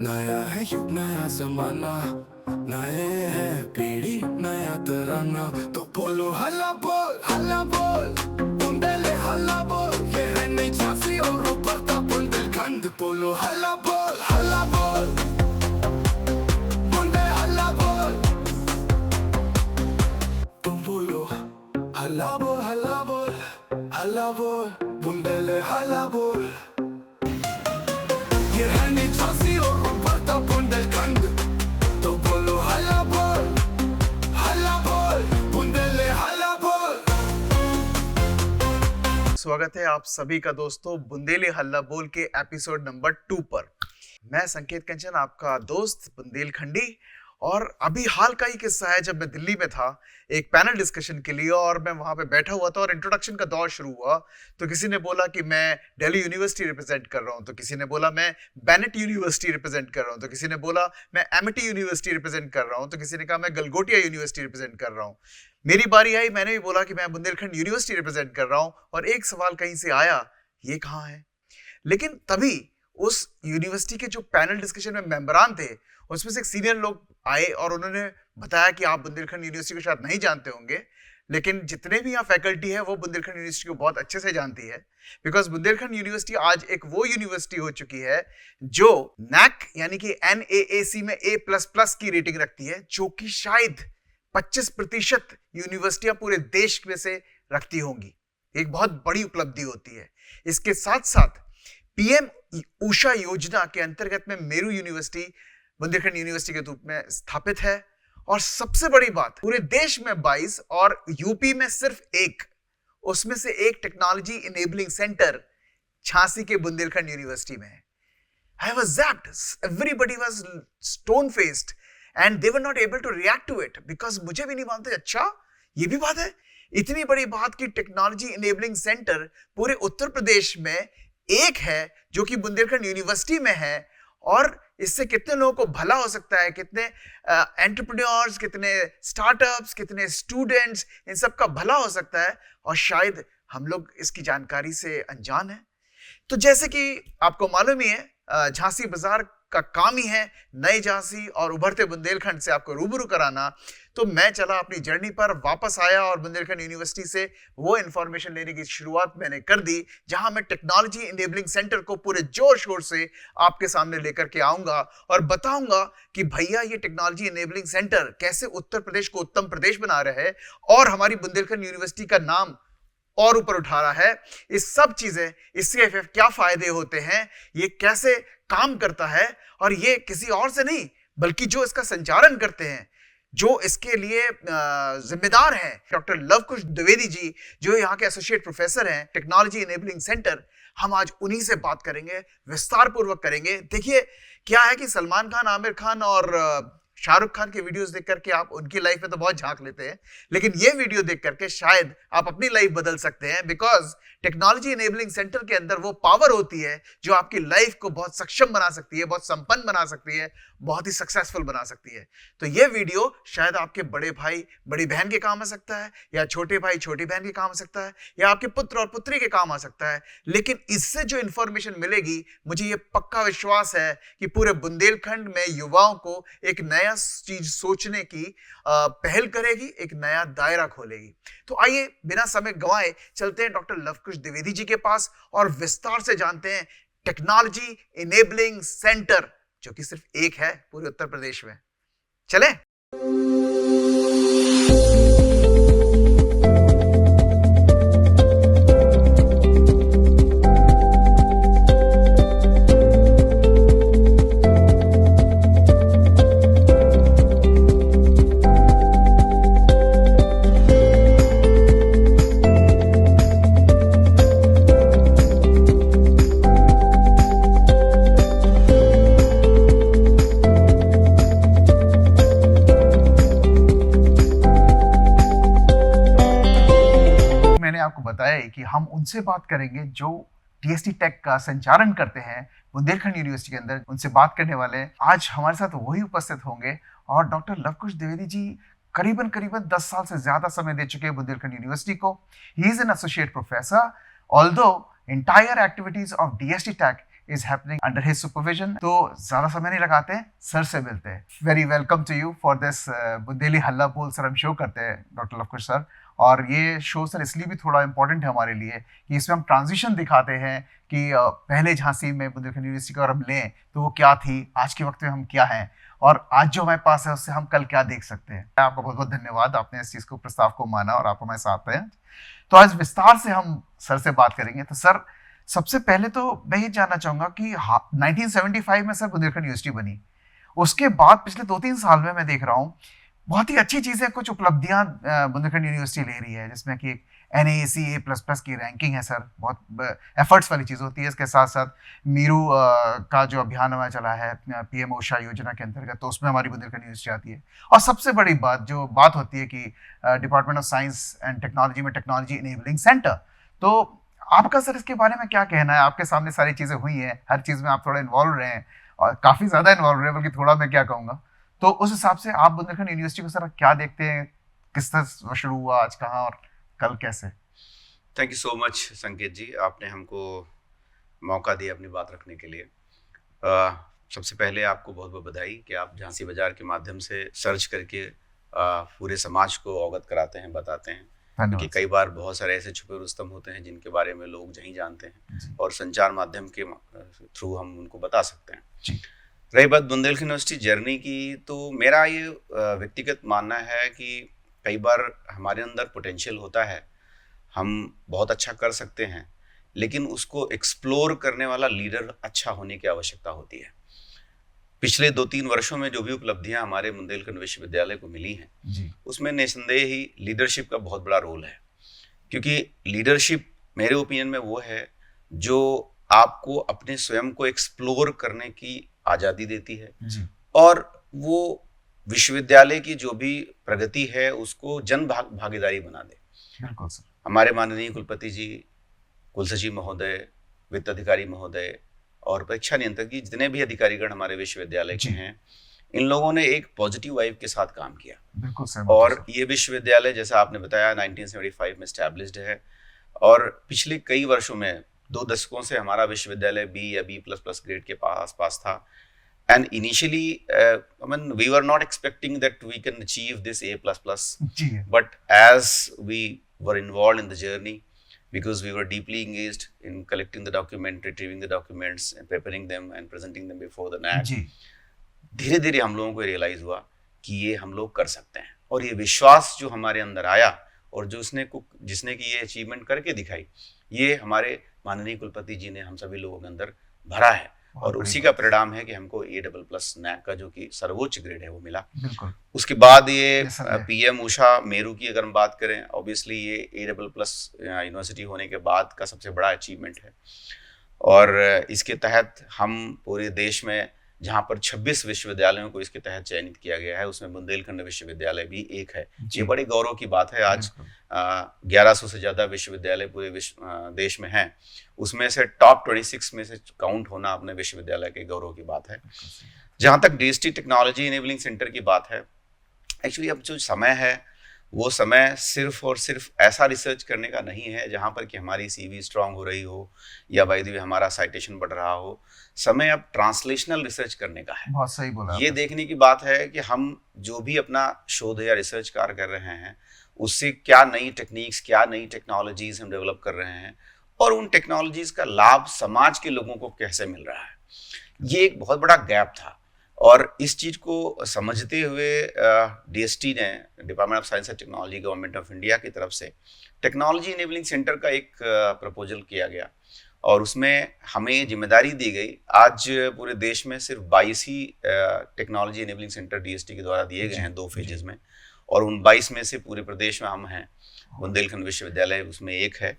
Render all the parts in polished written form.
नया है युग नया जमाना, नए है पीढ़ी नया तराना। तो बोलो हल्ला बोल बुंदेले हल्ला बोल, ये है नई झांसी और उभरता बुंदेलखंड। बोलो हल्ला बोल बुंदे हल्ला बोल। तुम बोलो हल्ला बोल बुंदेले हल्ला बोल, ये है नई झांसी और उभरता बुंदेलखंड। तो बोलो हल्ला बोल बुंदेले हल्ला बोल। स्वागत है आप सभी का दोस्तों बुंदेली हल्ला बोल के एपिसोड नंबर 2 पर। मैं संकेत कंचन, आपका दोस्त बुंदेलखंडी। और अभी हाल का ही किस्सा है, जब मैं दिल्ली में था एक पैनल डिस्कशन के लिए और मैं वहां पे बैठा हुआ था और इंट्रोडक्शन का दौर शुरू हुआ। तो किसी ने बोला कि मैं दिल्ली यूनिवर्सिटी रिप्रेजेंट कर रहा हूं, तो किसी ने बोला मैं बेनेट यूनिवर्सिटी रिप्रेजेंट कर रहा हूं, तो किसी ने बोला मैं एमिटी यूनिवर्सिटी रिप्रेजेंट कर रहा हूं, तो किसी ने कहा मैं गलगोटिया यूनिवर्सिटी रिप्रेजेंट कर रहा हूं। मेरी बारी आई, मैंने भी बोला कि मैं बुंदेलखंड यूनिवर्सिटी रिप्रेजेंट कर रहा हूं। और एक सवाल कहीं से आया, ये कहाँ है? लेकिन तभी उस यूनिवर्सिटी के जो पैनल डिस्कशन में मेंबरान थे, उसमें से एक सीनियर लोग आए और उन्होंने बताया कि आप बुंदेलखंड यूनिवर्सिटी को शायद नहीं जानते होंगे, लेकिन जितने भी यहाँ फैकल्टी है वो बुंदेलखंड यूनिवर्सिटी को बहुत अच्छे से जानती है। बिकॉज बुंदेलखंड यूनिवर्सिटी आज एक वो यूनिवर्सिटी हो चुकी है जो नैक यानी कि NAAC में A++ की रेटिंग रखती है, जो कि शायद 25% यूनिवर्सिटियां पूरे देश में से रखती होंगी। एक बहुत बड़ी उपलब्धि होती है। इसके साथ साथ PM उषा योजना के अंतर्गत में मेरू यूनिवर्सिटी बुंदेलखंड यूनिवर्सिटी के रूप में स्थापित है। और सबसे बड़ी बात, पूरे देश में 22 और यूपी में सिर्फ 1, उसमें से एक टेक्नोलॉजी इनेबलिंग सेंटर झांसी के बुंदेलखंड यूनिवर्सिटी में है। I was zapped. Everybody was stone faced and they were not able to react to it because मुझे भी नहीं मानते। अच्छा, ये भी बात है? इतनी बड़ी बात की टेक्नोलॉजी इनेबलिंग सेंटर पूरे उत्तर प्रदेश में एक है, जो कि बुंदेलखंड यूनिवर्सिटी में है। और इससे कितने लोगों को भला हो सकता है, कितने एंटरप्रेन्योर्स, कितने स्टार्टअप्स, कितने स्टूडेंट्स, इन सब का भला हो सकता है। और शायद हम लोग इसकी जानकारी से अनजान हैं। तो जैसे कि आपको मालूम ही है, झांसी बाजार का काम ही है नई झांसी और उभरते बुंदेलखंड से आपको रूबरू कराना। तो मैं चला अपनी जर्नी पर, वापस आया और बुंदेलखंड यूनिवर्सिटी से वो इंफॉर्मेशन लेने की शुरुआत मैंने कर दी, जहां मैं टेक्नोलॉजी इनेबलिंग सेंटर को पूरे जोर शोर से आपके सामने लेकर के आऊंगा और बताऊंगा कि भैया ये टेक्नोलॉजी इनेबलिंग सेंटर कैसे उत्तर प्रदेश को उत्तम प्रदेश बना रहे हैं और हमारी बुंदेलखंड यूनिवर्सिटी का नाम और ऊपर उठा रहा है। इस सब चीजें, इससे क्या फायदे होते हैं, ये कैसे काम करता है, और ये किसी और से नहीं बल्कि जो इसका संचालन करते हैं, जो इसके लिए जिम्मेदार हैं, डॉक्टर लवकुश द्विवेदी जी, जो यहाँ के एसोसिएट प्रोफेसर हैं टेक्नोलॉजी इनेबलिंग सेंटर। हम आज उन्हीं से बात करेंगे, विस्तार पूर्वक करेंगे। देखिए क्या है कि सलमान खान, आमिर खान और शाहरुख खान के वीडियोस देख करके आप उनकी लाइफ में तो बहुत झांक लेते हैं, लेकिन ये वीडियो देख करके शायद आप अपनी लाइफ बदल सकते हैं। बिकॉज टेक्नोलॉजी इनेबलिंग सेंटर के अंदर वो पावर होती है जो आपकी लाइफ को बहुत सक्षम बना सकती है, बहुत संपन्न बना सकती है, बहुत ही सक्सेसफुल बना सकती है। तो ये वीडियो शायद आपके बड़े भाई बड़ी बहन के काम आ सकता है, या छोटे भाई छोटी बहन के काम आ सकता है, या आपके पुत्र और पुत्री के काम आ सकता है। लेकिन इससे जो इंफॉर्मेशन मिलेगी, मुझे ये पक्का विश्वास है कि पूरे बुंदेलखंड में युवाओं को एक नया चीज सोचने की पहल करेगी, एक नया दायरा खोलेगी। तो आइए बिना समय गंवाए चलते हैं डॉक्टर लवकुश द्विवेदी जी के पास और विस्तार से जानते हैं टेक्नोलॉजी इनेबलिंग सेंटर, जो कि सिर्फ एक है पूरे उत्तर प्रदेश में। चलें? आपको बताया कि हम उनसे बात करेंगे जो TST टेक का संचालन करते हैं बुंदेलखंड यूनिवर्सिटी के अंदर। उनसे बात करने वाले आज हमारे साथ वही उपस्थित होंगे। और डॉक्टर लवकुश द्विवेदी जी करीबन 10 साल से ज्यादा समय दे चुके हैं बुंदेलखंड यूनिवर्सिटी को। He is an associate professor, although entire activities of DST Tech is happening under his supervision. तो ज़्यादा समय नहीं लगाते हैं, सर से मिलते हैं. Very welcome to you for this Bundeli हल्ला बोल सर हम शो करते हैं डॉक्टर लवकुश सर. और ये शो सर इसलिए भी थोड़ा इम्पोर्टेंट है हमारे लिए कि इसमें हम ट्रांजिशन दिखाते हैं कि पहले झांसी में बुंदेलखंड यूनिवर्सिटी को अगर हम लें तो वो क्या थी, आज के वक्त में हम क्या हैं, और आज जो हमारे पास है उससे हम कल क्या देख सकते हैं. आपका बहुत बहुत धन्यवाद, आपने इस चीज़ को प्रस्ताव को माना और आप हमारे साथ हैं. तो आज विस्तार से हम सर से बात करेंगे. तो सर सबसे पहले तो मैं ये जानना चाहूँगा कि 1975 में सर बुंदेलखंड यूनिवर्सिटी बनी, उसके बाद पिछले 2-3 साल में मैं देख रहा हूँ बहुत ही अच्छी चीज़ें, कुछ उपलब्धियाँ बुंदेलखंड यूनिवर्सिटी ले रही है, जिसमें कि एक NAAC A++ की रैंकिंग है सर, बहुत एफर्ट्स वाली चीज़ होती है. इसके साथ साथ मीरू का जो अभियान हमारा चला है PM ऊषा योजना के अंतर्गत, तो उसमें हमारी बुंदेलखंड यूनिवर्सिटी आती है. और सबसे बड़ी बात होती है कि department of science and technology में टेक्नोलॉजी इनेबलिंग सेंटर. तो आपका सर इसके बारे में क्या कहना है? आपके सामने सारी चीज़ें हुई हैं, हर चीज़ में आप थोड़ा इन्वॉल्व रहे हैं और काफ़ी ज़्यादा इन्वॉल्व रहे हैं, बल्कि थोड़ा मैं क्या कहूँगा. तो उस हिसाब से आप बुंदेलखंड यूनिवर्सिटी को सर क्या देखते हैं, किस तरह शुरू हुआ, आज कहाँ और कल कैसे? थैंक यू सो मच संकेत जी, आपने हमको मौका दिया अपनी बात रखने के लिए. सबसे पहले आपको बहुत बहुत बधाई कि आप झांसी बाजार के माध्यम से सर्च करके पूरे समाज को अवगत कराते हैं, बताते हैं. कि कई बार बहुत सारे ऐसे छुपे रुस्तम होते हैं जिनके बारे में लोग नहीं जानते हैं और संचार माध्यम के थ्रू हम उनको बता सकते हैं. रही बात बुंदेलखंड यूनिवर्सिटी जर्नी की, तो मेरा ये व्यक्तिगत मानना है कि कई बार हमारे अंदर पोटेंशियल होता है, हम बहुत अच्छा कर सकते हैं, लेकिन उसको एक्सप्लोर करने वाला लीडर अच्छा होने की आवश्यकता होती है. पिछले 2-3 वर्षों में जो भी उपलब्धियां हमारे बुंदेलखंड विश्वविद्यालय को मिली हैं, उसमें निस्संदेह ही लीडरशिप का बहुत बड़ा रोल है. क्योंकि लीडरशिप मेरे ओपिनियन में वो है जो आपको अपने स्वयं को एक्सप्लोर करने की आज़ादी देती है और वो विश्वविद्यालय की जो भी प्रगति है उसको जन भागीदारी बना दे. बिल्कुल सर. हमारे माननीय कुलपति जी, कुलसचिव महोदय, वित्त अधिकारी महोदय और परीक्षा नियंत्रक जी, जितने भी अधिकारीगण हमारे विश्वविद्यालय के हैं, इन लोगों ने एक पॉजिटिव वाइब के साथ काम किया. बिल्कुल सर. और ये विश्वविद्यालय जैसा आपने बताया 1975 में एस्टैब्लिश्ड है और पिछले कई वर्षों में 2 दशकों से हमारा विश्वविद्यालय B या B++ ग्रेड के आसपास था. And initially, we were not expecting that we can achieve this A++. But as we were involved in the journey, because we were deeply engaged in collecting the document, retrieving the documents, and preparing them and presenting them before the NAC, धीरे धीरे हम लोगों को realise हुआ कि ये हम लोग कर सकते हैं. और ये विश्वास जो हमारे अंदर आया और जो जिसने की ये अचीवमेंट करके दिखाई, ये हमारे माननीय कुलपति जी ने हम सभी लोगों के अंदर भरा है. और उसी का परिणाम है कि हमको A++ NAC का जो कि सर्वोच्च ग्रेड है वो मिला. उसके बाद ये PM ऊषा मेरू की अगर हम बात करें, ऑब्वियसली ये A++ यूनिवर्सिटी होने के बाद का सबसे बड़ा अचीवमेंट है. और इसके तहत हम पूरे देश में जहाँ पर 26 विश्वविद्यालयों को इसके तहत चयनित किया गया है, उसमें बुंदेलखंड विश्वविद्यालय भी एक है. ये बड़े गौरव की बात है. आज 1100 से ज़्यादा विश्वविद्यालय पूरे देश में हैं, उसमें से टॉप 26 में से काउंट होना अपने विश्वविद्यालय के गौरव की बात है. जहाँ तक DST टेक्नोलॉजी इनेबलिंग सेंटर की बात है, एक्चुअली अब जो समय है वो समय सिर्फ और सिर्फ ऐसा रिसर्च करने का नहीं है जहाँ पर कि हमारी CV स्ट्रांग हो रही हो या बाय द वे हमारा साइटेशन बढ़ रहा हो. समय अब ट्रांसलेशनल रिसर्च करने का है. बहुत सही बोला. ये देखने की बात है कि हम जो भी अपना शोध या रिसर्च कार्य कर रहे हैं उससे क्या नई टेक्निक्स, क्या नई टेक्नोलॉजीज हम डेवलप कर रहे हैं और उन टेक्नोलॉजीज का लाभ समाज के लोगों को कैसे मिल रहा है. ये एक बहुत बड़ा गैप था और इस चीज़ को समझते हुए DST ने, department of science and technology, government of India की तरफ से टेक्नोलॉजी इनेबलिंग सेंटर का एक प्रपोजल किया गया और उसमें हमें जिम्मेदारी दी गई. आज पूरे देश में सिर्फ 22 ही टेक्नोलॉजी इनेबलिंग सेंटर DST के द्वारा दिए गए हैं 2 फेजेस में, और उन 22 में से पूरे प्रदेश में हम हैं. बुंदेलखंड विश्वविद्यालय उसमें एक है.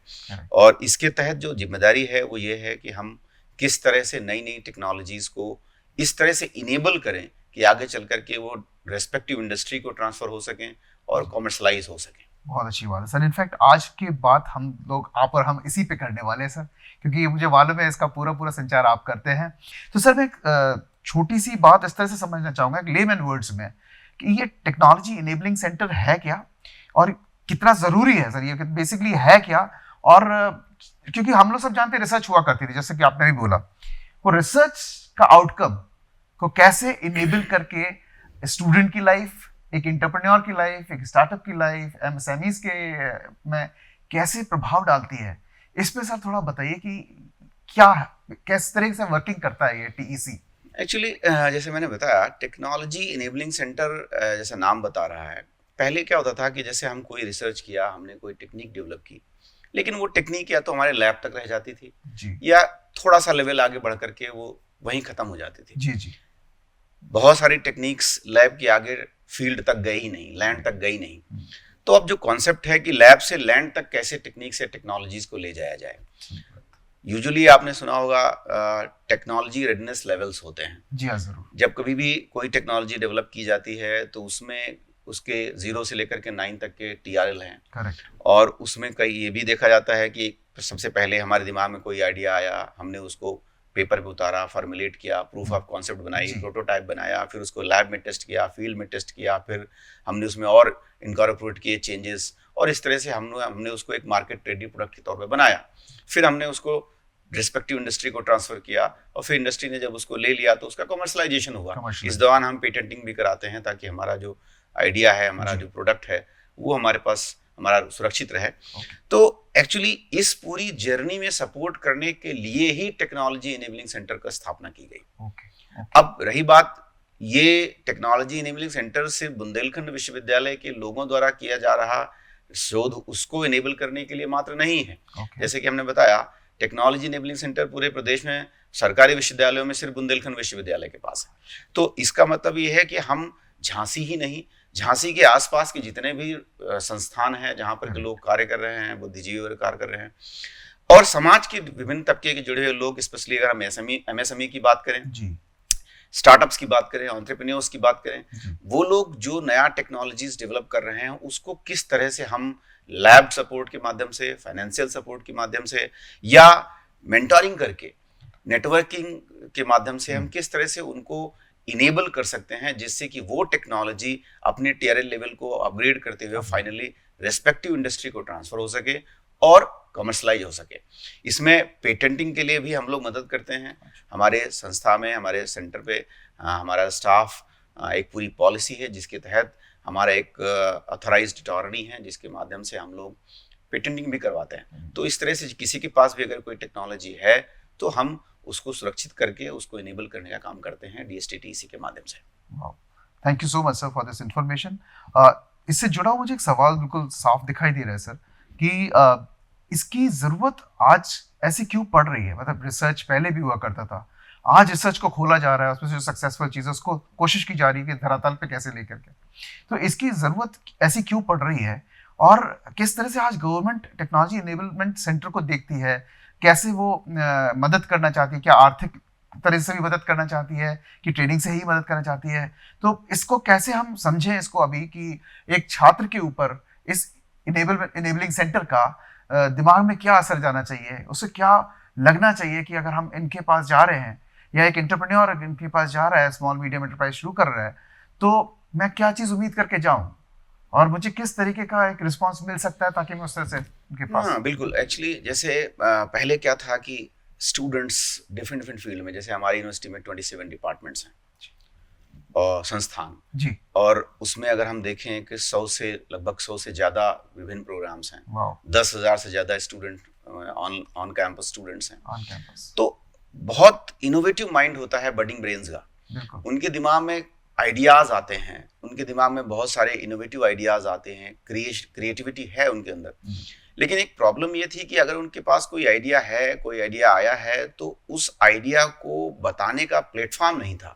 और इसके तहत जो जिम्मेदारी है वो ये है कि हम किस तरह से नई नई टेक्नोलॉजीज को इस तरह से इनेबल करें कि आगे चल करके वो रेस्पेक्टिव इंडस्ट्री को ट्रांसफर हो सकें और कॉमर्शलाइज हो सकें. बहुत अच्छी बात है सर. इनफैक्ट आज की बात हम लोग आप और हम इसी पे करने वाले हैं सर, क्योंकि मुझे मालूम है इसका पूरा संचार आप करते हैं. तो सर मैं एक छोटी सी बात इस तरह से समझना चाहूँगा लेमैन वर्ड्स में कि ये टेक्नोलॉजी इनेबलिंग सेंटर है क्या और कितना ज़रूरी है सर, ये बेसिकली है क्या. और क्योंकि हम लोग सब जानते हैं रिसर्च हुआ करती थी, जैसे कि आपने भी बोला, वो रिसर्च का आउटकम को कैसे इनेबल करके स्टूडेंट की लाइफ, एक एंटरप्रेन्योर की लाइफ, एक स्टार्टअप की लाइफ, एमएसएमईज के में कैसे प्रभाव डालती है, इस पे सर थोड़ा बताइए कि क्या, किस तरह से वर्किंग करता है ये टीईसी। एक्चुअली जैसे मैंने बताया, टेक्नोलॉजी इनेबलिंग सेंटर जैसा नाम बता रहा है, पहले क्या होता था कि जैसे हम कोई रिसर्च किया, हमने कोई टेक्निक डेवलप की, लेकिन वो टेक्निक या तो हमारे लैब तक रह जाती थी जी या थोड़ा सा लेवल आगे बढ़ करके वो वहीं खत्म हो जाती थी। जी जी बहुत सारी टेक्निक्स लैब के आगे फील्ड तक गई ही नहीं, लैंड तक गई नहीं। तो अब जो कॉन्सेप्ट है कि लैब से लैंड तक कैसे टेक्निक से टेक्नोलॉजीज को ले जाया जाए, यूजुअली आपने सुना होगा टेक्नोलॉजी रेडनेस लेवल्स होते हैं। जी हाँ, जरूर। जब कभी भी कोई टेक्नोलॉजी डेवलप की जाती है तो उसमें उसके 0 से लेकर के 9 तक के TRL हैं। करेक्ट। और उसमें कई ये भी देखा जाता है कि सबसे पहले हमारे दिमाग में कोई आइडिया आया, हमने उसको पेपर पे उतारा, फॉर्मुलेट किया, प्रूफ ऑफ कॉन्सेप्ट बनाई, प्रोटोटाइप बनाया, फिर उसको लैब में टेस्ट किया, फील्ड में टेस्ट किया, फिर हमने उसमें और इनकॉर्पोरेट किए चेंजेस, और इस तरह से हमने उसको एक मार्केट रेडी प्रोडक्ट के तौर पे बनाया। फिर हमने उसको रिस्पेक्टिव इंडस्ट्री को ट्रांसफर किया, और फिर इंडस्ट्री ने जब उसको ले लिया तो उसका कमर्शलाइजेशन हुआ। इस दौरान हम पेटेंटिंग भी कराते हैं ताकि हमारा जो आइडिया है, हमारा जो प्रोडक्ट है, वो हमारे पास हमारा सुरक्षित रहे। तो एक्चुअली इस पूरी जर्नी में सपोर्ट करने के लिए ही टेक्नोलॉजी इनेबलिंग सेंटर का स्थापना की गई। अब रही बात, ये टेक्नोलॉजी इनेबलिंग सेंटर सिर्फ बुंदेलखंड विश्वविद्यालय के लोगों द्वारा किया जा रहा शोध उसको इनेबल करने के लिए मात्र नहीं है। जैसे कि हमने बताया, टेक्नोलॉजी इनेबलिंग सेंटर पूरे प्रदेश में सरकारी विश्वविद्यालयों में सिर्फ बुंदेलखंड विश्वविद्यालय के पास है। तो इसका मतलब ये है कि हम झांसी ही नहीं, झांसी के आसपास के जितने भी संस्थान हैं जहां पर के लोग कार्य कर रहे हैं, बुद्धिजीवी वर्ग कार्य कर रहे हैं, और समाज के विभिन्न तबके के जुड़े हुए लोग, स्पेशली अगर हम एमएसएमई की बात करें, स्टार्टअप्स की बात करें, एंटरप्रेन्योर्स की बात करें, वो लोग जो नया टेक्नोलॉजीज डेवलप कर रहे हैं उसको किस तरह से हम लैब सपोर्ट के माध्यम से, फाइनेंशियल सपोर्ट के माध्यम से, या मेंटोरिंग करके, नेटवर्किंग के माध्यम से हम किस तरह से उनको इनेबल कर सकते हैं, जिससे कि वो टेक्नोलॉजी अपने TRL लेवल को अपग्रेड करते हुए फाइनली रेस्पेक्टिव इंडस्ट्री को ट्रांसफर हो सके और कमर्शलाइज हो सके। इसमें पेटेंटिंग के लिए भी हम लोग मदद करते हैं। हमारे संस्था में, हमारे सेंटर पे हमारा स्टाफ एक पूरी पॉलिसी है जिसके तहत हमारा एक ऑथराइज्ड अटॉर्नी है, जिसके माध्यम से हम लोग पेटेंटिंग भी करवाते हैं। तो इस तरह से किसी के पास भी अगर कोई टेक्नोलॉजी है तो हम उसको सुरक्षित करके उसको इनेबल करने का काम करते हैं DSTTC के माध्यम से। Thank you so much sir for this information. इससे जुड़ा मुझे एक सवाल बिल्कुल साफ दिखाई दे रहा है सर कि इसकी जरूरत आज ऐसी क्यों पड़ रही है? मतलब रिसर्च पहले भी हुआ करता था, आज रिसर्च को खोला जा रहा है, उसमें जो सक्सेसफुल चीज़ है उसको कोशिश की जा रही है कि धरातल पे कैसे लेकर के, तो इसकी ज़रूरत ऐसी क्यों पड़ रही है? और किस तरह से आज गवर्नमेंट टेक्नोलॉजी इनेबलमेंट सेंटर को देखती है, कैसे वो मदद करना चाहती है? क्या आर्थिक तरह से भी मदद करना चाहती है कि ट्रेनिंग से ही मदद करना चाहती है? तो इसको कैसे हम समझें इसको अभी कि एक छात्र के ऊपर इस इनेबलिंग सेंटर का दिमाग में क्या असर जाना चाहिए, उसे क्या लगना चाहिए कि अगर हम इनके पास जा रहे हैं या एक एंटरप्रेन्योर इनके पास जा रहा है, स्मॉल मीडियम एंटरप्राइज शुरू कर रहा है, तो मैं क्या चीज़ उम्मीद करके जाऊं और मुझे किस तरीके का एक रिस्पांस मिल सकता है ताकि मैं उस तरह से उनके पास। हाँ बिल्कुल। एक्चुअली जैसे पहले क्या था कि स्टूडेंट्स डिफरेंट फील्ड में, जैसे हमारी यूनिवर्सिटी में 27 डिपार्टमेंट्स हैं और संस्थान जी, और उसमें अगर हम देखें कि लगभग 100 से ज़्यादा विभिन्न प्रोग्राम्स हैं, 10,000 से ज़्यादा स्टूडेंट ऑन कैंपस स्टूडेंट्स हैं। तो बहुत इनोवेटिव माइंड होता है बडिंग ब्रेन्स का, उनके दिमाग में आइडियाज़ आते हैं, उनके दिमाग में बहुत सारे इनोवेटिव आइडियाज़ आते हैं, क्रिएटिविटी है उनके अंदर। लेकिन एक प्रॉब्लम ये थी कि अगर उनके पास कोई आइडिया है, कोई आइडिया आया है, तो उस आइडिया को बताने का प्लेटफॉर्म नहीं था,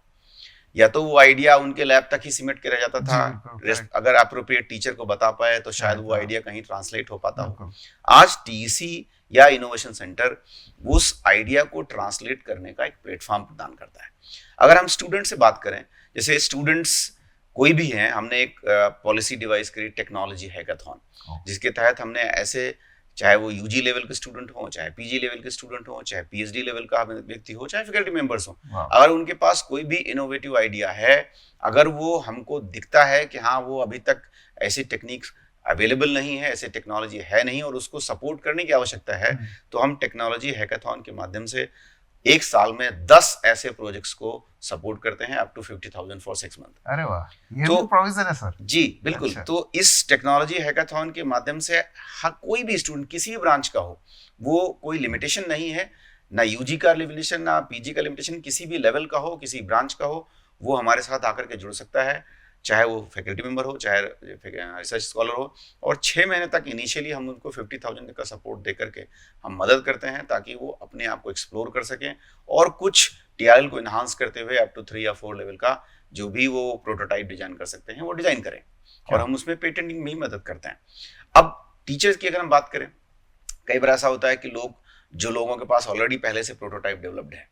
या तो वो आइडिया उनके लैब तक ही सिमट के रह जाता था, अगर अप्रोप्रिएट टीचर को बता पाए तो शायद वो आइडिया कहीं ट्रांसलेट हो पाता हो। आज TEC या इनोवेशन सेंटर उस आइडिया को ट्रांसलेट करने का एक प्लेटफॉर्म प्रदान करता है। अगर हम स्टूडेंट से बात करें, जैसे स्टूडेंट्स कोई भी हैं, हमने एक पॉलिसी डिवाइस करी, टेक्नोलॉजी हैकाथॉन, जिसके तहत हमने ऐसे, चाहे वो UG लेवल के स्टूडेंट हो, चाहे PG लेवल के स्टूडेंट हो, चाहे PhD लेवल का व्यक्ति हो, चाहे फैकल्टी मेंबर्स हो, अगर उनके पास कोई भी इनोवेटिव आइडिया है, अगर वो हमको दिखता है कि हाँ वो अभी तक ऐसी टेक्निक्स अवेलेबल नहीं है, ऐसे टेक्नोलॉजी है नहीं और उसको सपोर्ट करने की आवश्यकता है, तो हम टेक्नोलॉजी हैकाथॉन के माध्यम से एक साल में 10 ऐसे प्रोजेक्ट्स को सपोर्ट करते हैं अप टू 50,000 फॉर 6 मंथ। अरे वाह, ये तो भी प्रोविजन है सर। जी बिल्कुल। अच्छा। तो इस टेक्नोलॉजी हैकाथॉन के माध्यम से कोई भी स्टूडेंट किसी भी ब्रांच का हो, वो कोई लिमिटेशन नहीं है, ना यूजी का लिमिटेशन ना पीजी का लिमिटेशन, किसी भी लेवल का हो, किसी ब्रांच का हो, वो हमारे साथ आकर के जुड़ सकता है, चाहे वो फैकल्टी मेंबर हो, चाहे रिसर्च स्कॉलर हो। और 6 महीने तक इनिशियली हम उनको 50,000 का सपोर्ट दे करके हम मदद करते हैं ताकि वो अपने आप को एक्सप्लोर कर सकें और कुछ टीआरएल को इन्हांस करते हुए अप टू 3 या 4 लेवल का जो भी वो प्रोटोटाइप डिजाइन कर सकते हैं वो डिजाइन करें, और हम उसमें पेटेंटिंग में ही मदद करते हैं। अब टीचर्स की अगर हम बात करें, कई बार ऐसा होता है कि जो लोगों के पास ऑलरेडी पहले से प्रोटोटाइप डेवलप्ड है,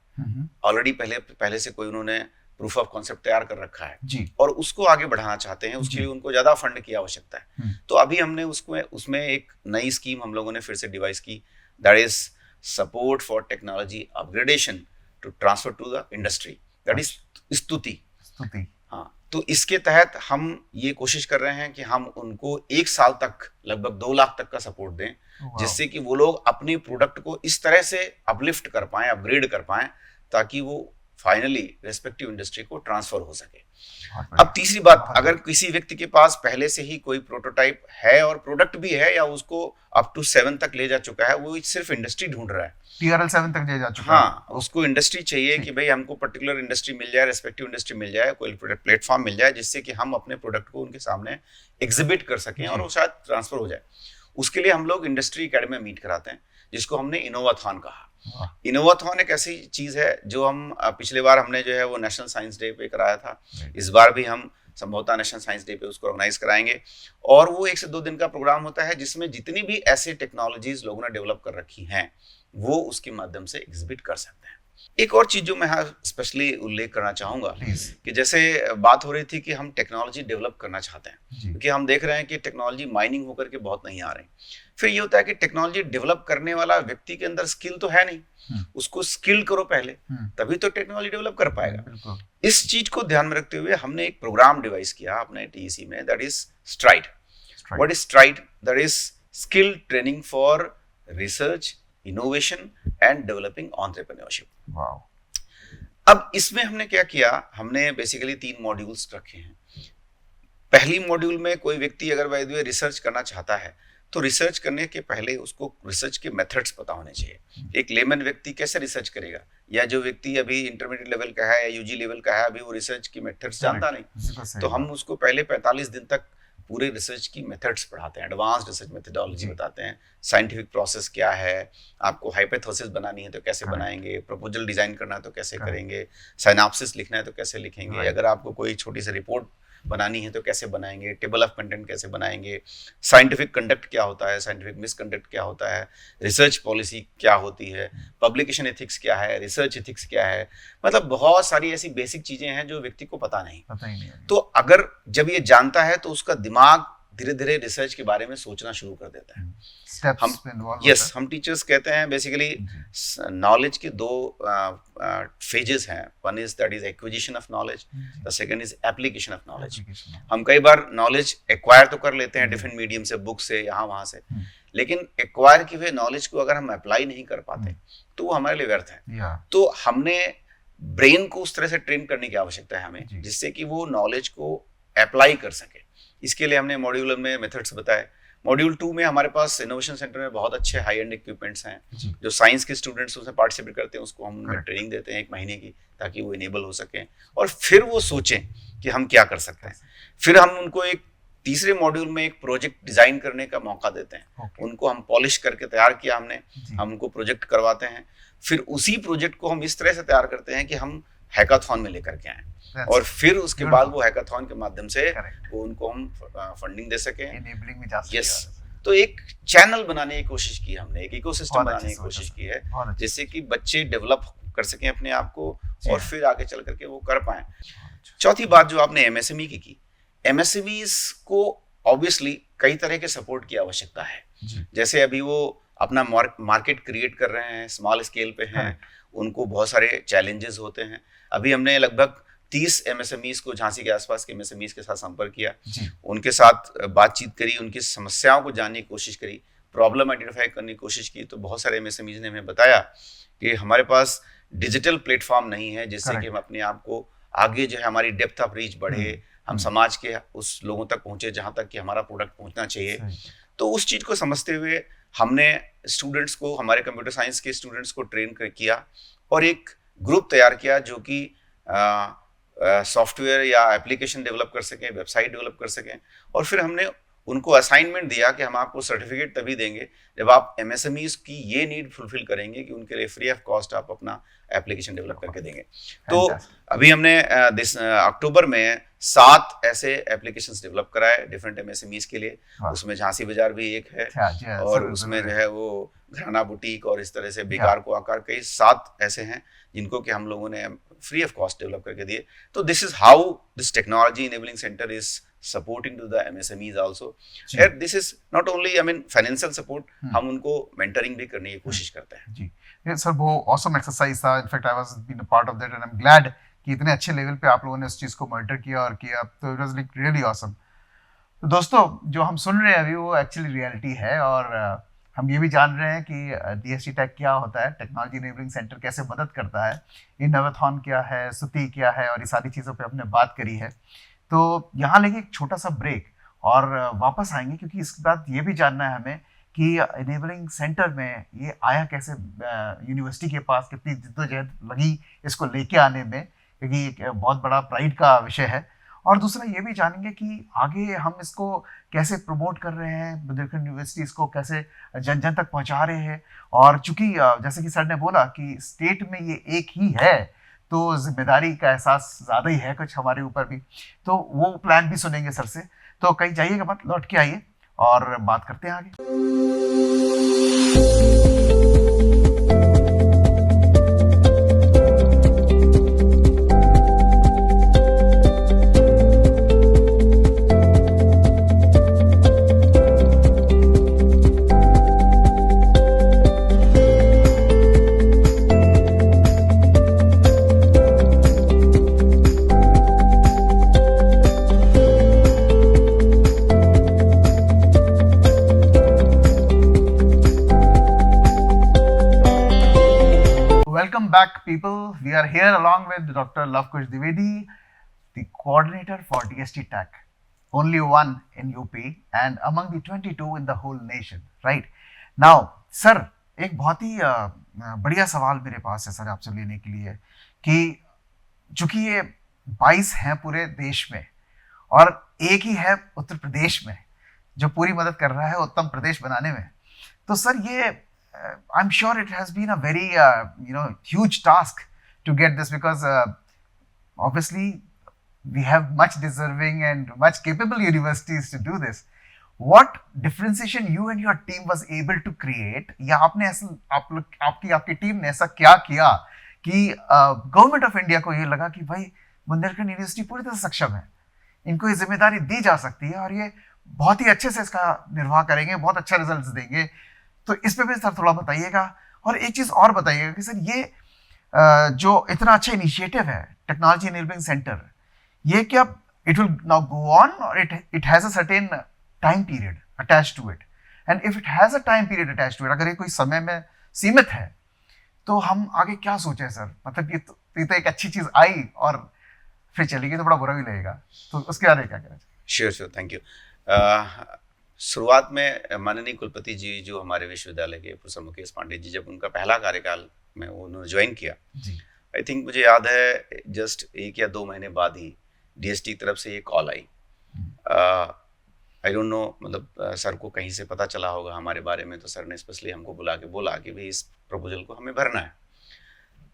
ऑलरेडी पहले से कोई उन्होंने प्रूफ ऑफ कॉन्सेप्ट तैयार कर रखा है जी। और उसको आगे बढ़ाना चाहते हैं, उसके लिए उनको ज्यादा फंड की आवश्यकता है। तो अभी हमने उसमें एक नई स्कीम हम लोगों ने फिर से डिवाइस की, that is support for technology upgradation to transfer to the industry, that is STUTI. हाँ, तो इसके तहत हम ये कोशिश कर रहे हैं कि हम उनको 1 साल तक लगभग 2 लाख तक का सपोर्ट दें, जिससे कि वो लोग अपने प्रोडक्ट को इस तरह से अपलिफ्ट कर पाएं, अपग्रेड कर पाएं, ताकि वो फाइनली रेस्पेक्टिव इंडस्ट्री को ट्रांसफर हो सके। अब तीसरी बात, अगर किसी व्यक्ति के पास पहले से ही कोई प्रोटोटाइप है और प्रोडक्ट भी है या उसको अप टू 7 तक ले जा चुका है, वो सिर्फ इंडस्ट्री ढूंढ रहा है, टीआरएल 7 तक ले जा चुका है। हाँ, उसको इंडस्ट्री चाहिए कि भाई हमको पर्टिकुलर इंडस्ट्री मिल जाए, रेस्पेक्टिव इंडस्ट्री मिल जाए, कोई प्लेटफॉर्म मिल जाए जिससे कि हम अपने प्रोडक्ट को उनके सामने एग्जिबिट कर सकें और वो शायद ट्रांसफर हो जाए। उसके लिए हम लोग इंडस्ट्री एकेडमी में मीट कराते हैं, जिसको हमने इनोवाथॉन कहा। इनोवाथॉन एक ऐसी चीज है जो हम पिछले बार हमने जो है वो नेशनल साइंस डे पे कराया था, इस बार भी हम संभवतः नेशनल साइंस डे पे उसको ऑर्गेनाइज कराएंगे। और वो 1 से 2 दिन का प्रोग्राम होता है जिसमें जितनी भी ऐसे टेक्नोलॉजीज लोगों ने डेवलप कर रखी हैं वो उसके माध्यम से एग्जिबिट कर सकते हैं। एक और चीज जो मैं यहाँ स्पेशली उल्लेख करना चाहूंगा कि जैसे बात हो रही थी कि हम टेक्नोलॉजी डेवलप करना चाहते हैं, क्योंकि हम देख रहे हैं कि टेक्नोलॉजी माइनिंग होकर के बहुत नहीं आ रही। फिर ये होता है कि टेक्नोलॉजी डेवलप करने वाला व्यक्ति के अंदर स्किल तो है नहीं, उसको स्किल करो पहले, तभी तो टेक्नोलॉजी डेवलप कर पाएगा। इस चीज को ध्यान में रखते हुए हमने एक प्रोग्राम डिवाइस किया अपने टीईसी में, that is STRIDE. What is STRIDE? That is skill training for research, innovation and developing entrepreneurship. अब इसमें हमने क्या किया, हमने बेसिकली 3 मॉड्यूल्स रखे हैं। पहली मॉड्यूल में कोई व्यक्ति अगर बाय द वे रिसर्च करना चाहता है तो रिसर्च करने के पहले उसको रिसर्च के मेथड्स पता होने चाहिए। एक लेमन व्यक्ति कैसे रिसर्च करेगा, या जो व्यक्ति अभी इंटरमीडिएट लेवल का है या यूजी लेवल का है, अभी वो रिसर्च की मेथड्स जानता नहीं, तो हम उसको पहले 45 दिन तक पूरे रिसर्च की मेथड्स पढ़ाते हैं, एडवांस रिसर्च मेथडोलॉजी बताते हैं, साइंटिफिक प्रोसेस क्या है, आपको हाइपोथेसिस बनानी है तो कैसे बनाएंगे, प्रपोजल डिजाइन करना है तो कैसे करेंगे, साइनॉप्सिस लिखना है तो कैसे लिखेंगे, अगर आपको कोई छोटी सी रिपोर्ट बनानी है तो कैसे बनाएंगे, टेबल ऑफ कंटेंट कैसे बनाएंगे, साइंटिफिक कंडक्ट क्या होता है, साइंटिफिक मिसकंडक्ट क्या होता है, रिसर्च पॉलिसी क्या होती है, पब्लिकेशन एथिक्स क्या है, रिसर्च एथिक्स क्या है। मतलब बहुत सारी ऐसी बेसिक चीजें हैं जो व्यक्ति को पता नहीं। तो अगर जब ये जानता है तो उसका दिमाग धीरे धीरे रिसर्च के बारे में सोचना शुरू कर देता है। हम टीचर्स कहते हैं बेसिकली नॉलेज के 2 फेजेस हैं, one is that is acquisition of knowledge, the second is application of knowledge. हम कई बार नॉलेज एक्वायर तो कर लेते हैं डिफरेंट मीडियम से, बुक से, यहाँ वहां से, लेकिन एक्वायर की हुए नॉलेज को अगर हम अप्लाई नहीं कर पाते तो वो हमारे लिए व्यर्थ है। तो हमने ब्रेन को उस तरह से ट्रेन करने की आवश्यकता है हमें, जिससे कि वो नॉलेज को अप्लाई कर सके। इसके लिए हमने मॉड्यूल में मेथड्स बताए। मॉड्यूल 2 में हमारे पास इनोवेशन सेंटर में बहुत अच्छे हाई एंड इक्विपमेंट्स हैं, जो साइंस के स्टूडेंट्स उसमें पार्टिसिपेट करते हैं, उसको हम ट्रेनिंग देते हैं 1 महीने की, ताकि वो इनेबल हो सकें और फिर वो सोचें कि हम क्या कर सकते हैं। फिर हम उनको एक तीसरे मॉड्यूल में एक प्रोजेक्ट डिजाइन करने का मौका देते हैं। उनको हम पॉलिश करके तैयार किया हमने, हम उनको प्रोजेक्ट करवाते हैं, फिर उसी प्रोजेक्ट को हम इस तरह से तैयार करते हैं कि हम हैकाथॉन में लेकर के आए, और फिर उसके बाद वो हैकाथॉन के माध्यम से वो उनको हम फंडिंग दे सकें। यस, तो एक चैनल बनाने की कोशिश की हमने, एक इकोसिस्टम बनाने की कोशिश की है, जिससे कि बच्चे डेवलप कर सकें अपने आप को और फिर आगे चल करके वो कर पाए। चौथी बात जो आपने एमएसएमई की, एमएसएमईज को ऑब्वियसली कई तरह के सपोर्ट की आवश्यकता है। जैसे अभी वो अपना मार्केट क्रिएट कर रहे हैं, स्मॉल स्केल पे हैं, उनको बहुत सारे चैलेंजेस होते हैं। अभी हमने लगभग 30 एमएसएमईज को, झांसी के आसपास के एमएसएमईज के साथ संपर्क किया, उनके साथ बातचीत करी, उनकी समस्याओं को जानने की कोशिश करी, प्रॉब्लम आइडेंटिफाई करने की कोशिश की। तो बहुत सारे एमएसएमईज ने हमें बताया कि हमारे पास डिजिटल प्लेटफॉर्म नहीं है जिससे कि हम अपने आप को आगे जो है हमारी डेप्थ ऑफ रीच बढ़े, हम समाज के उस लोगों तक पहुंचे जहां तक कि हमारा प्रोडक्ट पहुंचना चाहिए। तो उस चीज को समझते हुए हमने स्टूडेंट्स को, हमारे कंप्यूटर साइंस के स्टूडेंट्स को ट्रेन किया और एक ग्रुप तैयार किया जो कि सॉफ्टवेयर या एप्लीकेशन डेवलप कर सकें, वेबसाइट डेवलप कर सकें। और फिर हमने उनको असाइनमेंट दिया कि हम आपको सर्टिफिकेट तभी देंगे जब आप एमएसएमईज की ये नीड फुलफिल करेंगे कि उनके लिए फ्री ऑफ कॉस्ट आप अपना एप्लीकेशन डेवलप करके देंगे। तो अभी हमने अक्टूबर में 7 ऐसे एप्लीकेशंस डेवलप कराए डिफरेंट एमएसएमईज के लिए। उसमें झांसी बाजार भी एक है और उसमें जो है वो घराना बुटीक और इस तरह से बेकार को आकार, कई 7 ऐसे हैं जिनको कि हम लोगों ने फ्री ऑफ कॉस्ट डेवलप करके दिए। तो this is how this technology enabling centre is supporting to the MSMEs also. Here this is not only financial support, हम उनको mentoring भी करने की कोशिश करते हैं। जी सर, वो awesome exercise था। In fact I was been a part of that and I'm glad कि इतने अच्छे लेवल पे आप लोगों ने उस चीज़ को मॉनिटर किया और किया, तो it was like really awesome। तो दोस्तों, जो हम सुन रहे हैं अभी वो एक्चुअली रियलिटी है और हम ये भी जान रहे हैं कि DST टेक क्या होता है, टेक्नोलॉजी इनेबलिंग सेंटर कैसे मदद करता है, इनोवेथॉन क्या है, स्तुति क्या है, और ये सारी चीज़ों पे हमने बात करी है। तो यहाँ लेंगे एक छोटा सा ब्रेक और वापस आएंगे, क्योंकि इसके बाद ये भी जानना है हमें कि इनेबलिंग सेंटर में ये आया कैसे, यूनिवर्सिटी के पास कितनी जिद्दोजहद लगी इसको लेके आने में, क्योंकि एक बहुत बड़ा प्राइड का विषय है। और दूसरा ये भी जानेंगे कि आगे हम इसको कैसे प्रमोट कर रहे हैं, बुंदेलखंड यूनिवर्सिटी इसको कैसे जन जन तक पहुँचा रहे हैं। और चूँकि जैसे कि सर ने बोला कि स्टेट में ये एक ही है, तो जिम्मेदारी का एहसास ज़्यादा ही है कुछ हमारे ऊपर भी, तो वो प्लान भी सुनेंगे सर से। तो कहीं जाइएगा मत, लौट के आइए और बात करते हैं आगे। Welcome back, people. We are here along with Dr. Lavkush Dwivedi, the coordinator for DST Tech, only one in UP and among the 22 in the whole nation, right? Now, sir, एक बहुत ही बढ़िया सवाल मेरे पास है सर आपसे लेने के लिए कि चूंकि ये 22 हैं पूरे देश में और एक ही है उत्तर प्रदेश में जो पूरी मदद कर रहा है उत्तम प्रदेश बनाने में, तो सर ये I'm sure it has been a very huge task to get this, because obviously we have much deserving and much capable universities to do this. What differentiation you and your team was able to create, या आपने ऐसा आपकी team ने ऐसा क्या किया कि government of India को ये लगा कि भाई बुंदेलखंड यूनिवर्सिटी पूरी तरह सक्षम है, इनको ये जिम्मेदारी दी जा सकती है और ये बहुत ही अच्छे से इसका निर्वाह करेंगे, बहुत अच्छा रिजल्ट देंगे। तो इस पे भी सर थोड़ा बताइएगा। और एक चीज़ और बताइएगा कि सर ये जो इतना अच्छा इनिशिएटिव है टेक्नोलॉजी इनेबलिंग सेंटर, ये क्या it will now go on और it has a certain time period attached to it, and if it has a time period attached to it, अगर ये कोई समय में सीमित है तो हम आगे क्या सोचें सर? मतलब ये तो एक अच्छी चीज़ आई और फिर चलेगी तो बड़ा बुरा भी लगेगा, तो उसके बारे में क्या कहना चाहिए? Sure, thank you. शुरुआत में माननीय कुलपति जी जो हमारे विश्वविद्यालय के प्रोफेसर मुकेश पांडे जी, जब उनका पहला कार्यकाल में उन्होंने ज्वाइन किया, आई थिंक मुझे याद है जस्ट 1 या 2 महीने बाद ही DST की तरफ से ये call I. I don't know, मतलब सर को कहीं से पता चला होगा हमारे बारे में, तो सर ने स्पेशली हमको बुला के बोला कि भाई इस प्रपोजल को हमें भरना है,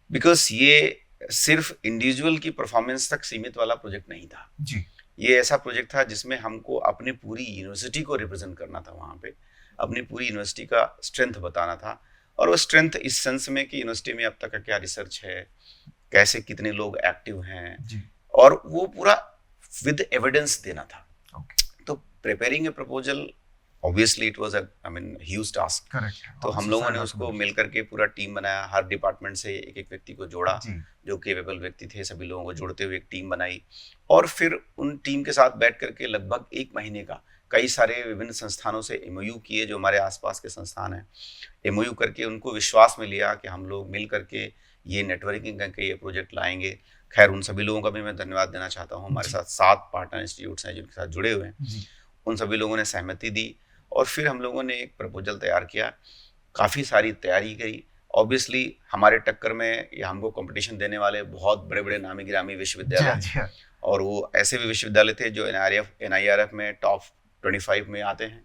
बिकॉज ये सिर्फ इंडिविजुअल की परफॉर्मेंस तक सीमित वाला प्रोजेक्ट नहीं था जी। ये ऐसा प्रोजेक्ट था जिसमें हमको अपनी पूरी यूनिवर्सिटी को रिप्रेजेंट करना था, वहाँ पे अपनी पूरी यूनिवर्सिटी का स्ट्रेंथ बताना था। और वो स्ट्रेंथ इस सेंस में कि यूनिवर्सिटी में अब तक का क्या रिसर्च है, कैसे कितने लोग एक्टिव हैं जी। और वो पूरा विद एविडेंस देना था। तो preparing A proposal obviously it was huge task. तो हम लोगों ने उसको मिलकर के पूरा टीम बनाया, हर डिपार्टमेंट से एक व्यक्ति को जोड़ा जो केपेबल व्यक्ति थे, सभी लोगों को जोड़ते हुए एक टीम बनाई और फिर उन टीम के साथ बैठ करके लगभग 1 महीने का कई सारे विभिन्न संस्थानों से MOU किए, जो हमारे आसपास के संस्थान हैं, MOU करके उनको विश्वास में लिया कि हम लोग मिल करके ये नेटवर्किंग करके ये प्रोजेक्ट लाएंगे। खैर उन सभी लोगों का भी मैं धन्यवाद देना चाहता हूँ। हमारे साथ 7 पार्टनर इंस्टीट्यूट्स हैं जिनके साथ जुड़े हुए हैं, उन सभी लोगों ने सहमति दी और फिर हम लोगों ने एक प्रपोजल तैयार किया, काफ़ी सारी तैयारी करी। ऑब्वियसली हमारे टक्कर में या हमको कंपटीशन देने वाले बहुत बड़े बड़े नामी गिरामी विश्वविद्यालय, और वो ऐसे भी विश्वविद्यालय थे जो NIRF में टॉप 25 में आते हैं,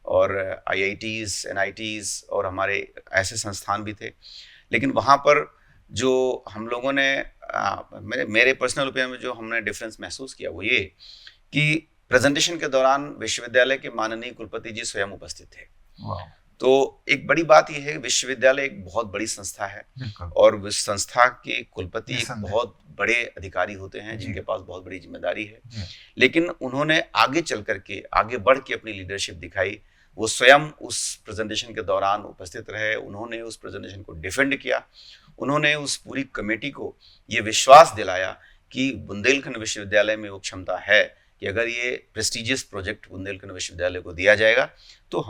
और IITs, NITs और हमारे ऐसे संस्थान भी थे। लेकिन वहाँ पर जो हम लोगों ने मेरे पर्सनल ओपिनियन में जो हमने डिफरेंस महसूस किया वो ये कि प्रेजेंटेशन के दौरान विश्वविद्यालय के माननीय कुलपति जी स्वयं उपस्थित थे। तो एक बड़ी बात यह है कि विश्वविद्यालय एक बहुत बड़ी संस्था है और उस संस्था के कुलपति एक बहुत बड़े अधिकारी होते हैं जिनके पास बहुत बड़ी जिम्मेदारी है। लेकिन उन्होंने आगे चल करके आगे बढ़ के अपनी लीडरशिप दिखाई। वो स्वयं उस प्रेजेंटेशन के दौरान उपस्थित रहे, उन्होंने उस प्रेजेंटेशन को डिफेंड किया, उन्होंने उस पूरी कमेटी को ये विश्वास दिलाया कि बुंदेलखंड विश्वविद्यालय में वो क्षमता है कि अगर ये प्रेस्टिजियस प्रोजेक्ट बुंदेलखंड विश्वविद्यालय को दिया जाएगा तो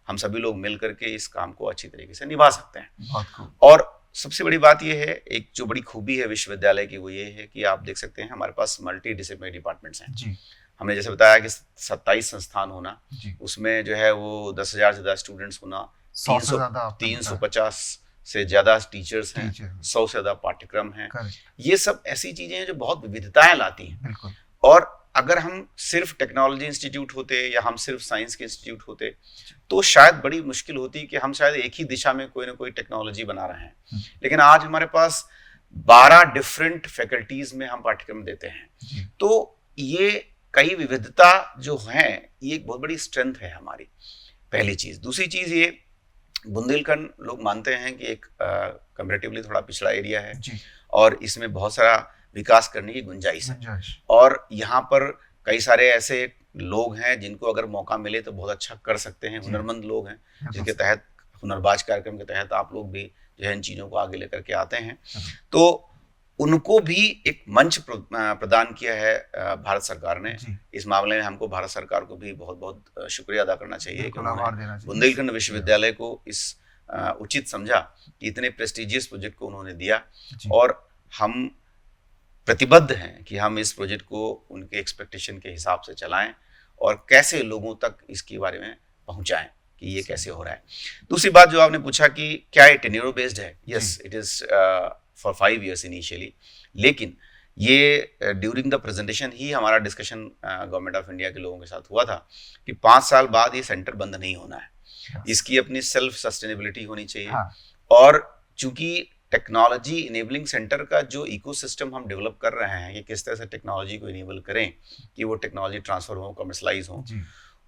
हम सभी लोग मिल करके इस काम को अच्छी तरीके से निभा सकते हैं। और सबसे बड़ी बात यह है, एक जो बड़ी खूबी है विश्वविद्यालय की वो ये है कि आप देख सकते हैं हमारे पास मल्टी डिसिप्लिनरी डिपार्टमेंट्स हैं जी। हमने जैसे बताया कि 27 संस्थान होना, उसमें जो है वो 10,000 से ज्यादा स्टूडेंट्स होना, 350 से ज्यादा टीचर्स हैं, 100 से ज्यादा पाठ्यक्रम हैं। ये सब ऐसी चीजें हैं जो बहुत विविधताएं लाती हैं। और अगर हम सिर्फ टेक्नोलॉजी इंस्टीट्यूट होते या हम सिर्फ साइंस के इंस्टीट्यूट होते तो शायद बड़ी मुश्किल होती कि हम शायद एक ही दिशा में कोई ना कोई टेक्नोलॉजी बना रहे हैं। लेकिन आज हमारे पास 12 डिफरेंट फैकल्टीज में हम पाठ्यक्रम देते हैं। तो ये कई विविधता जो है ये एक बहुत बड़ी स्ट्रेंथ है हमारी, पहली चीज। दूसरी चीज ये बुंदेलखंड लोग मानते हैं कि एक कंपैरेटिवली थोड़ा पिछड़ा एरिया है और इसमें बहुत सारा विकास करने की गुंजाइश है। और यहाँ पर कई सारे ऐसे लोग हैं जिनको अगर मौका मिले तो बहुत अच्छा कर सकते हैं, हुनरमंद लोग हैं जिनके तहत हुनरबाज कार्यक्रम के तहत आप लोग भी जो है इन चीज़ों को आगे लेकर के आते हैं। तो उनको भी एक मंच प्रदान किया है भारत सरकार ने। इस मामले में हमको भारत सरकार को भी बहुत बहुत शुक्रिया अदा करना चाहिए कि उन्होंने बुंदेलखंड विश्वविद्यालय को इस उचित समझा कि इतने प्रेस्टिजियस प्रोजेक्ट को उन्होंने दिया। और हम प्रतिबद्ध हैं कि हम इस प्रोजेक्ट को उनके एक्सपेक्टेशन के हिसाब से चलाएं और कैसे लोगों तक इसके बारे में पहुंचाएं कि ये कैसे हो रहा है। दूसरी बात जो आपने पूछा कि क्या ये टेन्योर बेस्ड है, yes it is for 5 years initially. लेकिन ये ड्यूरिंग द प्रेजेंटेशन ही हमारा डिस्कशन गवर्नमेंट ऑफ इंडिया के लोगों के साथ हुआ था कि 5 साल बाद ये सेंटर बंद नहीं होना है, इसकी अपनी सेल्फ सस्टेनेबिलिटी होनी चाहिए। और चूंकि टेक्नोलॉजी इनेबलिंग सेंटर का जो इकोसिस्टम हम डेवलप कर रहे हैं, ये किस तरह से टेक्नोलॉजी को इनेबल करें कि वो टेक्नोलॉजी ट्रांसफर हो, कमर्शलाइज हो,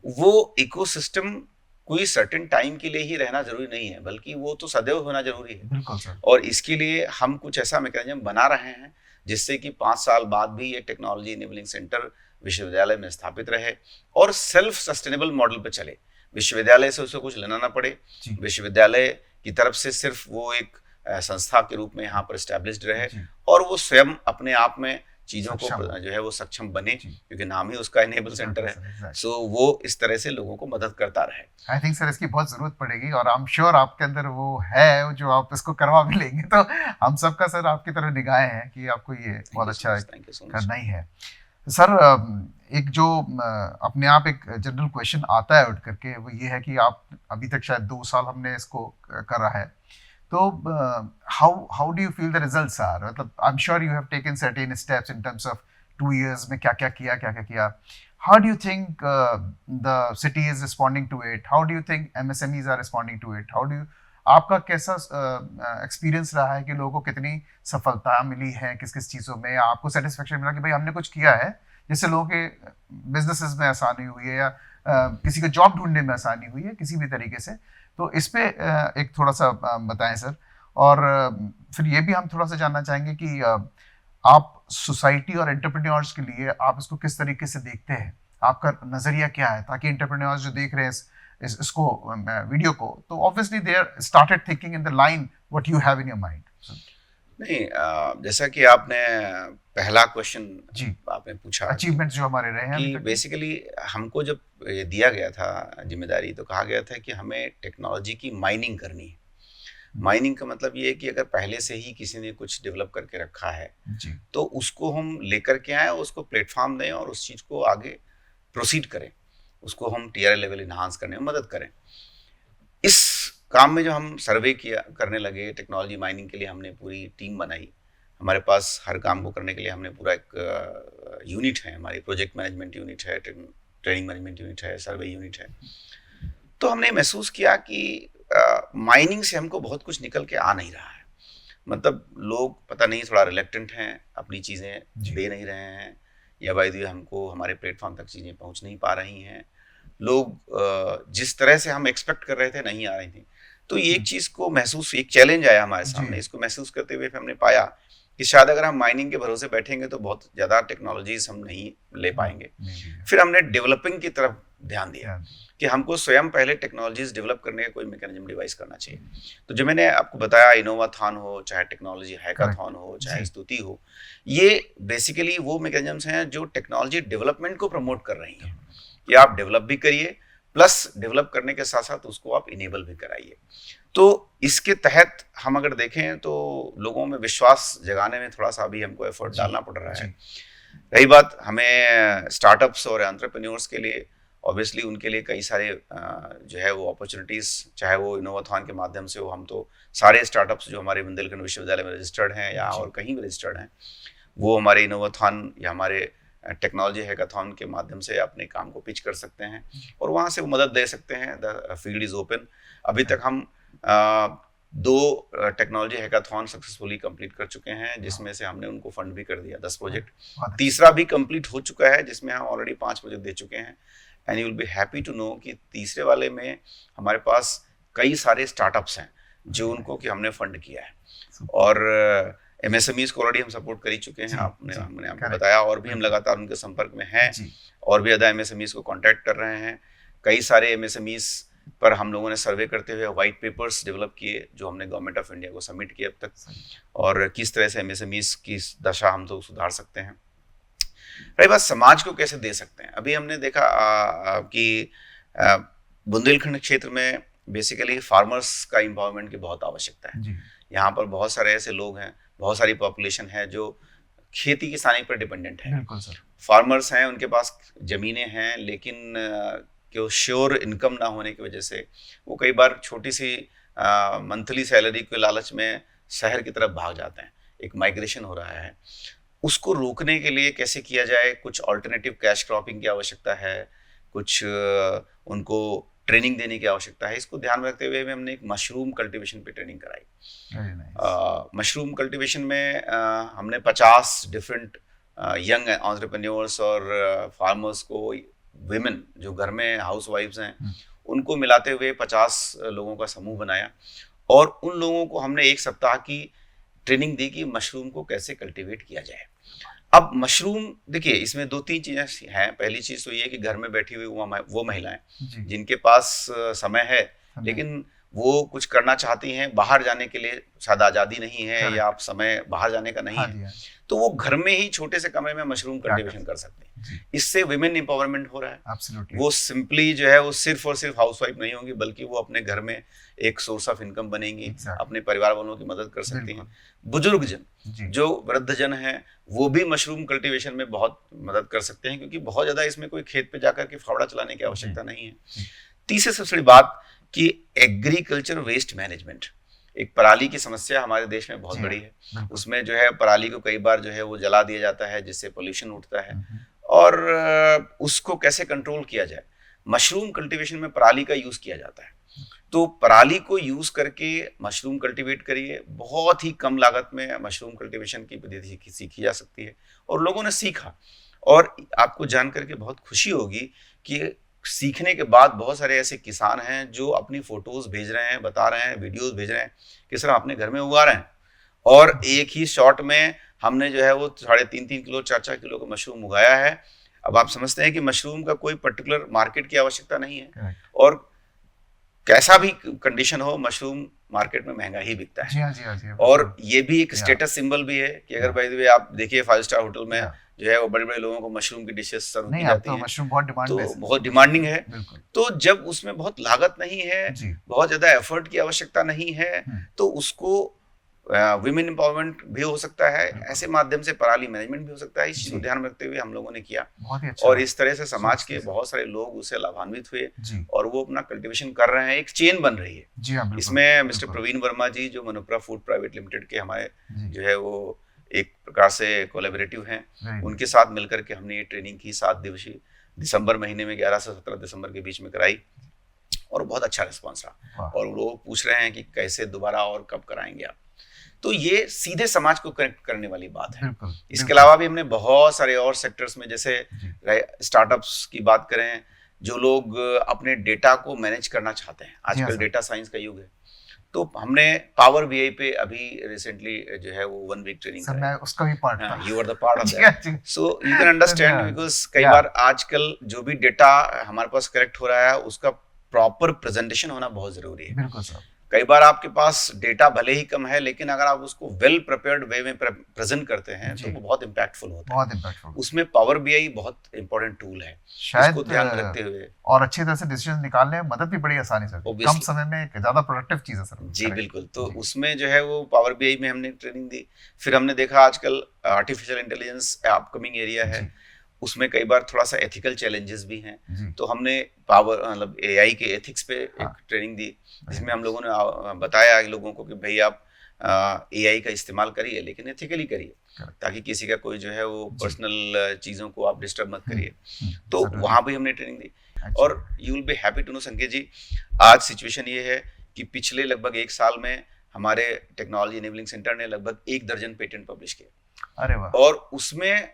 वो इकोसिस्टम कोई सर्टेन टाइम के लिए ही रहना जरूरी नहीं है, बल्कि वो तो सदैव होना जरूरी है। और इसके लिए हम कुछ ऐसा मैकेनिज्म बना रहे हैं जिससे कि 5 साल बाद भी ये टेक्नोलॉजी इनेबलिंग सेंटर विश्वविद्यालय में स्थापित रहे और सेल्फ सस्टेनेबल मॉडल पे चले। विश्वविद्यालय से उसे कुछ लेना ना पड़े, विश्वविद्यालय की तरफ से सिर्फ वो एक संस्था के रूप में यहाँ पर एस्टैब्लिश्ड रहे और वो स्वयं अपने आप में चीजों को जो है वो सक्षम बने, क्योंकि नाम ही उसका इनेबल सेंटर है। सो वो इस तरह से लोगों को मदद करता रहे। आई थिंक सर इसकी बहुत जरूरत पड़ेगी और आई एम श्योर आपके अंदर वो है जो आप इसको करवा भी लेंगे। तो हम सबका सर आपकी तरफ निगाहें हैं कि आपको ये बहुत अच्छा करना ही है। सर एक जो अपने आप एक जनरल क्वेश्चन आता है उठ करके वो ये है कि आप अभी तक शायद 2 साल हमने इसको करा है, तो how do you feel the results are? मतलब I'm sure you have taken certain steps in terms of 2 years में क्या क्या किया. How do you think the city is responding to it? How do you think MSMEs are responding to it? आपका कैसा experience रहा है कि लोगों को कितनी सफलता मिली है, किस किस चीज़ों में आपको सेटिस्फेक्शन मिला कि भाई हमने कुछ किया है जिससे लोगों के बिजनेसेस में आसानी हुई है या किसी को जॉब ढूंढने में आसानी हुई है किसी भी तरीके से। तो इस पे एक थोड़ा सा बताएं सर। और फिर ये भी हम थोड़ा सा जानना चाहेंगे कि आप सोसाइटी और एंटरप्रेन्योर्स के लिए आप इसको किस तरीके से देखते हैं, आपका नज़रिया क्या है, ताकि एंटरप्रेन्योर्स जो देख रहे हैं इसको वीडियो को, तो obviously they are started thinking in the line what you have in your mind. नहीं, जैसा कि आपने पहला क्वेश्चन आपने पूछा अचीवमेंट्स जो हमारे रहे हैं कि बेसिकली हमको जब ये दिया गया था जिम्मेदारी, तो कहा गया था कि हमें टेक्नोलॉजी की माइनिंग करनी है। माइनिंग का मतलब ये है कि अगर पहले से ही किसी ने कुछ डेवलप करके रखा है जी, तो उसको हम लेकर के आए, उसको प्लेटफॉर्म दें और उस चीज़ को आगे प्रोसीड करें, उसको हम TRL लेवल इन्हांस करने में मदद करें। इस काम में जो हम सर्वे किया करने लगे, टेक्नोलॉजी माइनिंग के लिए हमने पूरी टीम बनाई। हमारे पास हर काम को करने के लिए हमने पूरा एक यूनिट है, हमारी प्रोजेक्ट मैनेजमेंट यूनिट है, ट्रेनिंग मैनेजमेंट यूनिट है, सर्वे यूनिट है। तो हमने महसूस किया कि माइनिंग से हमको बहुत कुछ निकल के आ नहीं रहा है। मतलब लोग पता नहीं थोड़ा रिलेक्टेंट हैं, अपनी चीज़ें दे नहीं रहे हैं, या बाय द वे हमको हमारे प्लेटफॉर्म तक चीज़ें पहुंच नहीं पा रही हैं। लोग जिस तरह से हम एक्सपेक्ट कर रहे थे नहीं आ रही थी। तो ये एक चीज़ को महसूस, एक चैलेंज आया हमारे सामने। इसको महसूस करते हुए हमने पाया कि शायद अगर हम माइनिंग के भरोसे बैठेंगे तो बहुत ज़्यादा टेक्नोलॉजीज हम नहीं ले पाएंगे। फिर हमने डेवलपिंग की तरफ ध्यान दिया कि हमको स्वयं पहले टेक्नोलॉजीज डेवलप करने का कोई मैकेनिज्म डिवाइस करना चाहिए। तो जो मैंने आपको बताया, इनोवाथॉन हो, चाहे टेक्नोलॉजी हैकाथॉन हो, चाहे स्तुति हो, ये बेसिकली वो मैकेनिज्म्स हैं जो टेक्नोलॉजी डेवलपमेंट को प्रमोट कर रही हैं कि आप डेवलप भी करिए, प्लस डेवलप करने के साथ साथ उसको आप इनेबल भी कराइए। तो इसके तहत हम अगर देखें तो लोगों में विश्वास जगाने में थोड़ा सा अभी हमको एफर्ट डालना पड़ रहा है। रही बात हमें स्टार्टअप्स और एंटरप्रेन्योर्स के लिए, ऑब्वियसली उनके लिए कई सारे जो है वो अपॉर्चुनिटीज़, चाहे वो इनोवाथॉन के माध्यम से हो। हम तो सारे स्टार्टअप्स जो हमारे बुंदेलखंड विश्वविद्यालय में रजिस्टर्ड हैं या और कहीं भी रजिस्टर्ड हैं, वो हमारे इनोवाथॉन या हमारे टेक्नोलॉजी हैकाथॉन के माध्यम से अपने काम को पिच कर सकते हैं और वहाँ से वो मदद दे सकते हैं। The field is open. अभी तक हम 2 टेक्नोलॉजी हैकाथॉन सक्सेसफुली कंप्लीट कर चुके हैं, जिसमें से हमने उनको फंड भी कर दिया 10 प्रोजेक्ट। तीसरा भी कंप्लीट हो चुका है, जिसमें हम ऑलरेडी 5 प्रोजेक्ट दे चुके हैं। And you will be happy to know कि तीसरे वाले में हमारे पास कई सारे स्टार्टअप्स हैं जो उनको कि हमने फंड किया है। और MSMEs को ऑलरेडी हम सपोर्ट कर ही चुके हैं, हमने आपको बताया, और भी हम लगातार उनके संपर्क में हैं और भी ज़्यादा MSMEs को कांटेक्ट कर रहे हैं। कई सारे MSMEs पर हम लोगों ने सर्वे करते हुए वाइट पेपर्स डेवलप किए जो हमने गवर्नमेंट ऑफ इंडिया को सबमिट किए अब तक, और किस तरह से MSMEs की दशा हम तो सुधार सकते हैं। रही बात समाज को कैसे दे सकते हैं, अभी हमने देखा कि बुंदेलखंड क्षेत्र में बेसिकली फार्मर्स का एम्पावरमेंट की बहुत आवश्यकता है। यहाँ पर बहुत सारे ऐसे लोग हैं, बहुत सारी पॉपुलेशन है जो खेती किसानी पर डिपेंडेंट है। बिल्कुल सर। फार्मर्स हैं, उनके पास ज़मीनें हैं, लेकिन क्यों श्योर इनकम ना होने की वजह से वो कई बार छोटी सी मंथली सैलरी के लालच में शहर की तरफ भाग जाते हैं। एक माइग्रेशन हो रहा है, उसको रोकने के लिए कैसे किया जाए, कुछ ऑल्टरनेटिव कैश क्रॉपिंग की आवश्यकता है, कुछ उनको ट्रेनिंग देने की आवश्यकता है। इसको ध्यान में रखते हुए हमने एक मशरूम कल्टीवेशन पे ट्रेनिंग कराई। मशरूम कल्टीवेशन में हमने 50 डिफरेंट यंग एंटरप्रेन्योर्स और फार्मर्स को, विमेन जो घर में हाउस वाइफ्स हैं, उनको मिलाते हुए 50 लोगों का समूह बनाया और उन लोगों को हमने 1 सप्ताह की ट्रेनिंग दी कि मशरूम को कैसे कल्टीवेट किया जाए। अब मशरूम देखिए, इसमें 2-3 चीज़ें हैं। पहली चीज़ तो ये कि घर में बैठी हुई वो महिलाएं जिनके पास समय है लेकिन वो कुछ करना चाहती हैं, बाहर जाने के लिए शायद आज़ादी नहीं है या आप समय बाहर जाने का नहीं है, तो वो घर में ही छोटे से कमरे में मशरूम कल्टीवेशन कर सकते हैं। इससे विमेन एम्पावरमेंट हो रहा है। वो सिंपली जो है वो सिर्फ और सिर्फ हाउसवाइफ नहीं होंगी, बल्कि वो अपने घर में एक सोर्स ऑफ इनकम बनेंगी, अपने परिवार वालों की मदद कर सकती हैं। बुजुर्ग जन जो वृद्ध जन हैं वो भी मशरूम कल्टीवेशन में बहुत मदद कर सकते हैं, क्योंकि बहुत ज़्यादा इसमें कोई खेत पे जाकर के फावड़ा चलाने की आवश्यकता नहीं है। तीसरी सबसे बड़ी बात कि एग्रीकल्चर वेस्ट मैनेजमेंट, एक पराली की समस्या हमारे देश में बहुत बड़ी है। उसमें जो है पराली को कई बार जो है वो जला दिया जाता है, जिससे पोल्यूशन उठता है, और उसको कैसे कंट्रोल किया जाए। मशरूम कल्टीवेशन में पराली का यूज़ किया जाता है, तो पराली को यूज़ करके मशरूम कल्टीवेट करिए। बहुत ही कम लागत में मशरूम कल्टीवेशन की पद्धति सीखी जा सकती है और लोगों ने सीखा, और आपको जान करके बहुत खुशी होगी कि सीखने के बाद बहुत सारे ऐसे किसान हैं जो अपनी फोटोज भेज रहे हैं, बता रहे हैं, वीडियोस भेज रहे हैं कि सर अपने घर में उगा रहे हैं, और एक ही शॉट में हमने जो है वो 3.5 किलो 4 किलो का मशरूम उगाया है। अब आप समझते हैं कि मशरूम का कोई पर्टिकुलर मार्केट की आवश्यकता नहीं है, और कैसा भी कंडीशन हो मशरूम मार्केट में महंगा ही बिकता है। और ये भी एक स्टेटस सिंबल भी है कि अगर भाई आप देखिए 5 स्टार होटल में जो है वो बड़े बड़े लोगों को मशरूम की डिशेस सर्व की नहीं, अब जाती तो हैं, मशरूम बहुत डिमांड तो में है। बहुत डिमांडिंग है। बिल्कुल तो जब उसमें बहुत लागत नहीं है, जी। बहुत ज्यादा एफर्ट की आवश्यकता नहीं है, तो उसको विमेन एम्पावरमेंट भी हो सकता है, ऐसे माध्यम से पराली मैनेजमेंट भी हो सकता है। इस चीज को जी। ध्यान में रखते हुए हम लोगों ने किया बहुत ही अच्छा और इस तरह से समाज सोच के से। बहुत सारे लोग उससे लाभान्वित हुए जी और वो अपना कल्टीवेशन कर रहे हैं, एक चेन बन रही है। जी हाँ, बिल्कुल इसमें मिस्टर बिल्कुल। प्रवीण वर्मा जी जो मनोपरा फूड प्राइवेट लिमिटेड के हमारे जी जो है वो एक प्रकार से कोलैबोरेटिव हैं, वेरी गुड। उनके साथ मिलकर के हमने ये ट्रेनिंग की 7 दिवसीय, दिसंबर महीने में 11 से 17 दिसंबर के बीच में कराई और बहुत अच्छा रिस्पॉन्स रहा। वाह। और लोग पूछ रहे हैं कि कैसे दोबारा और कब कराएंगे आप। तो ये सीधे समाज को कनेक्ट करने वाली बात है। बिल्कुल इसके बिल्कुल। अलावा भी हमने बहुत सारे और सेक्टर्स में, जैसे जी स्टार्टअप्स की बात करें, जो लोग अपने डेटा को मैनेज करना चाहते हैं, जी हाँ, आजकल सर। डेटा साइंस का युग है, तो हमने पावर बीआई पे अभी रिसेंटली जो है वो 1 वीक ट्रेनिंग सर कराई। मैं उसका भी पार्ट था। You are the part of जी हाँ, दैट, जी। So you can understand, Yeah. Because कई Yeah. बार आजकल जो भी डेटा हमारे पास कलेक्ट हो रहा है उसका प्रॉपर प्रेजेंटेशन होना बहुत जरूरी है। बिल्कुल सर। कई बार आपके पास डेटा भले ही कम है, लेकिन अगर आप उसको वेल प्रिपेयर्ड वे में प्रेजेंट करते हैं जी। तो वो बहुत इम्पैक्टफुल होता है। बहुत इम्पैक्टफुल। उसमें पावर बीआई बहुत इंपॉर्टेंट टूल है, शायद इसको ध्यान में रखते हुए। और अच्छी तरह से डिसीजन निकालने में मदद भी बड़ी आसानी सर। कम Obviously. समय में एक ज्यादा प्रोडक्टिव चीज है सर। जी Correct. बिल्कुल, तो जी। उसमें जो है वो पावर बीआई में हमने ट्रेनिंग दी। फिर हमने देखा आजकल आर्टिफिशियल इंटेलिजेंस अपकमिंग एरिया है, जी। उसमें कई बार थोड़ा सा एथिकल चैलेंजेस भी हैं, जी तो हमने पावर मतलब एआई के एथिक्स पे हाँ। एक ट्रेनिंग दी, जिसमें हम लोगों ने बताया लोगों को कि भाई आप एआई का इस्तेमाल करिए लेकिन एथिकली करिए, Correct. ताकि किसी का कोई जो है वो जी। पर्सनल चीज़ों को आप डिस्टर्ब मत करिए। तो जरूरी। वहाँ भी हमने ट्रेनिंग दी। अच्छा। और you will be happy to know Sanket ji, आज सिचुएशन ये है कि पिछले लगभग 1 साल में हमारे टेक्नोलॉजी इनेबलिंग सेंटर ने लगभग 1 दर्जन पेटेंट पब्लिश किए अरे वाह। और उसमें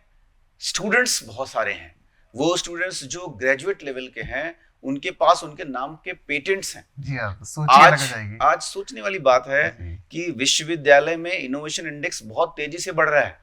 स्टूडेंट्स बहुत सारे हैं। वो स्टूडेंट्स जो ग्रेजुएट लेवल के हैं, उनके पास उनके नाम के पेटेंट्स हैं। जी हाँ, तो सोचिए अलग हो जाएगी। आज सोचने वाली बात है जी। कि विश्वविद्यालय में इनोवेशन इंडेक्स बहुत तेजी से बढ़ रहा है।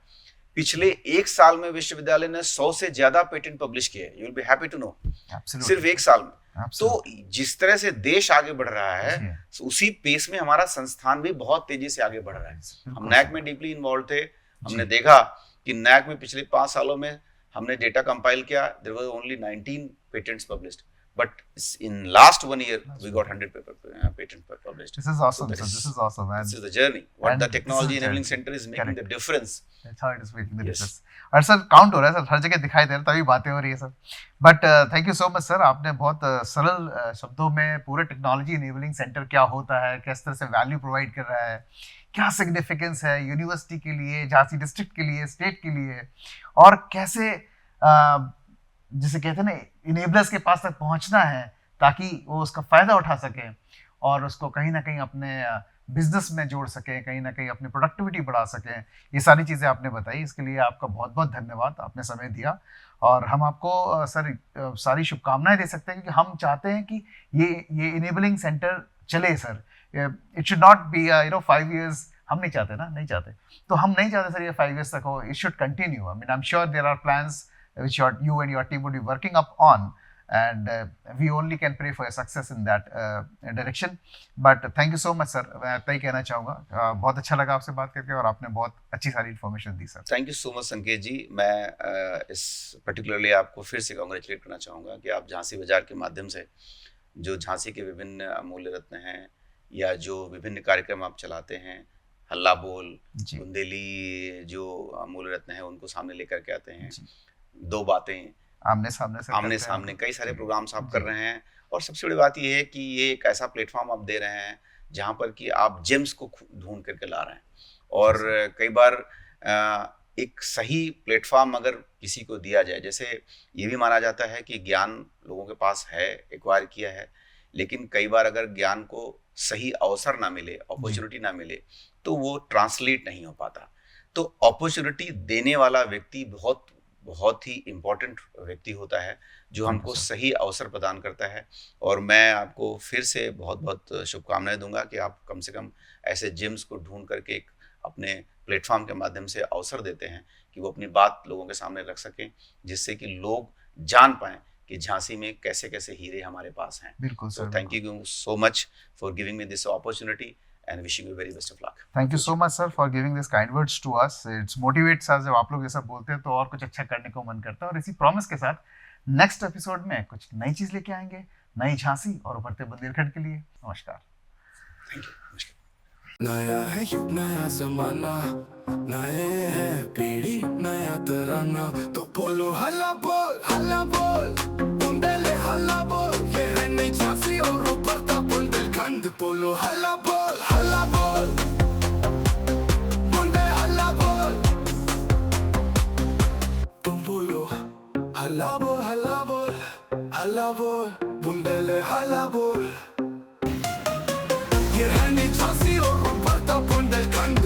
पिछले 1 साल में विश्वविद्यालय ने 100 से ज्यादा पेटेंट पब्लिश किए। You will be happy to know, Absolutely. सिर्फ 1 साल में। तो Absolutely. जिस तरह से देश आगे बढ़ रहा है, जी हाँ। उसी पेस में हमारा संस्थान भी बहुत तेजी से आगे बढ़ रहा है। हम बिल्कुल नैक सर। में डीपली इन्वॉल्व थे। हमने जी। देखा कि नैक में पिछले 5 सालों में हमने डेटा कंपाइल किया, there was only 19 patents published, but in last 1 year we got 100 patent published. This is awesome, So sir. This is awesome, and this is the journey. What and the this is technology the enabling journey. center is making the Correct. difference. that's how it is making the Yes. difference. और sir count हो रहा है sir, हर जगह दिखाई दे रहा है, तभी बातें हो रही है sir. But thank you so much sir, आपने बहुत सरल शब्दों में पूरे टेक्नोलॉजी इनेबलिंग सेंटर क्या होता है, किस तरह से वैल्यू प्रोवाइड कर रहा है, क्या सिग्निफिकेंस है यूनिवर्सिटी के लिए, झांसी डिस्ट्रिक्ट के लिए, स्टेट के लिए, और कैसे जिसे कहते हैं ना इनेबलर्स के पास तक पहुंचना है ताकि वो उसका फायदा उठा सकें और उसको कहीं ना कहीं अपने बिजनेस में जोड़ सकें, कहीं ना कहीं अपनी प्रोडक्टिविटी बढ़ा सकें। ये सारी चीज़ें आपने बताई, इसके लिए आपका बहुत बहुत धन्यवाद, आपने समय दिया। और हम आपको सर सारी शुभकामनाएं दे सकते हैं, क्योंकि हम चाहते हैं कि ये इनेबलिंग सेंटर चले sir. It should not be 5 years, हम नहीं चाहते ना, नहीं चाहते, तो हम नहीं चाहते सर ये 5 years तक हो। It should continue. I mean I am sure there are plans which you and your team would be working up on, and we only can pray for your success in that direction. But thank you so much sir, मैं इतना ही कहना चाहूँगा। बहुत अच्छा लगा आपसे बात करके और आपने बहुत अच्छी सारी information the sir. Thank you so much संकेत जी। मैं इस पर्टिकुलरली आपको फिर से कॉन्ग्रेचुलेट करना चाहूँगा कि आप झांसी बाजार के माध्यम से जो झांसी के विभिन्न अमूल्य रत्न हैं या जो विभिन्न कार्यक्रम आप चलाते हैं, हल्ला बोल, जी। बुंदेली जो अमूल्य रत्न है उनको सामने लेकर के आते हैं। जी। 2 बातें आमने सामने से आमने करते हैं सामने हम। कई सारे जी। प्रोग्राम्स आप जी। कर रहे हैं, और सबसे बड़ी बात यह है कि ये एक ऐसा प्लेटफॉर्म आप दे रहे हैं जहाँ पर कि आप जेम्स को ढूंढ करके ला रहे हैं। और कई बार एक सही प्लेटफॉर्म अगर किसी को दिया जाए, जैसे ये भी माना जाता है कि ज्ञान लोगों के पास है, एक्वायर किया है, लेकिन कई बार अगर ज्ञान को सही अवसर ना मिले, अपॉर्चुनिटी ना मिले, तो वो ट्रांसलेट नहीं हो पाता। तो अपॉर्चुनिटी देने वाला व्यक्ति बहुत ही इम्पोर्टेंट व्यक्ति होता है, जो हमको सही अवसर प्रदान करता है। और मैं आपको फिर से बहुत बहुत शुभकामनाएं दूंगा कि आप कम से कम ऐसे जिम्स को ढूंढ करके एक अपने प्लेटफॉर्म के माध्यम से अवसर देते हैं कि वो अपनी बात लोगों के सामने रख सकें, जिससे कि लोग जान पाएं कि झांसी में कैसे कैसे हीरे हमारे पास हैं। बिल्कुल So sir. thank you so much for giving me this opportunity, and wishing you very best of luck. Thank you so much, sir, for giving these kind words to us. It motivates us. जब आप लोग ये सब बोलते हैं तो और कुछ अच्छा करने को मन करता है। और इसी प्रॉमिस के साथ नेक्स्ट एपिसोड में कुछ नई चीज लेके आएंगे, नई झांसी और उभरते बुंदेलखंड के लिए। नमस्कार। नया है युग नया जमाना, नए है पीढ़ी नया तराना, तो बोलो हल्ला बोल बुंदेले हल्ला बोल, ये है नई झांसी और उभरता बुंदेलखंड। बोलो हल्ला बोल बुंदे हल्ला बोल, तुम बोलो हल्ला बोल बुंदेले हल्ला बोल, ये है नई झांसी और उभरता बुंदेलखंड।